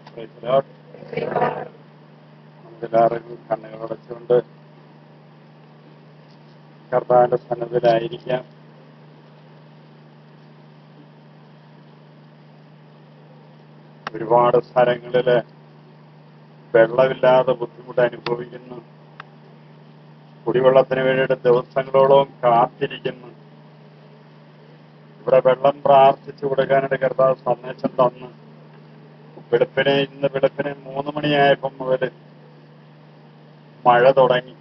നമുക്കെല്ലാവർക്കും കണ്ണുകളടച്ചുകൊണ്ട് കർത്താവിന്റെ സന്നദ്ധരായിരിക്കാം. ഒരുപാട് സ്ഥലങ്ങളില് വെള്ളമില്ലാതെ ബുദ്ധിമുട്ട് അനുഭവിക്കുന്നു. കുടിവെള്ളത്തിന് വേണ്ടിയിട്ട് ദിവസങ്ങളോളം കാത്തിരിക്കുന്നു. ഇവിടെ വെള്ളം പ്രാർത്ഥിച്ചു കൊടുക്കാനായിട്ട് കർത്താവ് സന്ദേശം തന്ന് ഇന്ന് വെളുപ്പിനെ 3 മണിയായപ്പം മുതൽ മഴ തുടങ്ങി.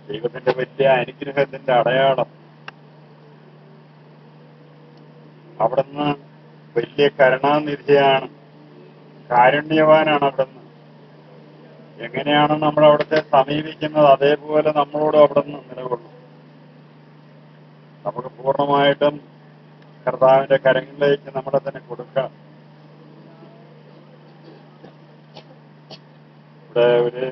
ദൈവത്തിന്റെ വലിയ അനുഗ്രഹത്തിന്റെ അടയാളം. അവിടുന്ന് വലിയ കരുണാനിധിയാണ്, കാരുണ്യവാനാണ്. അവിടുന്ന് എങ്ങനെയാണ് നമ്മൾ അവിടുത്തെ സമീപിക്കുന്നത് അതേപോലെ നമ്മളോട് അവിടുന്ന് നിലകൊള്ളും. നമുക്ക് പൂർണ്ണമായിട്ടും കർത്താവിന്റെ കരങ്ങളിലേക്ക് നമ്മളെ തന്നെ കൊടുക്കാം. ഇവിടെ ഒരു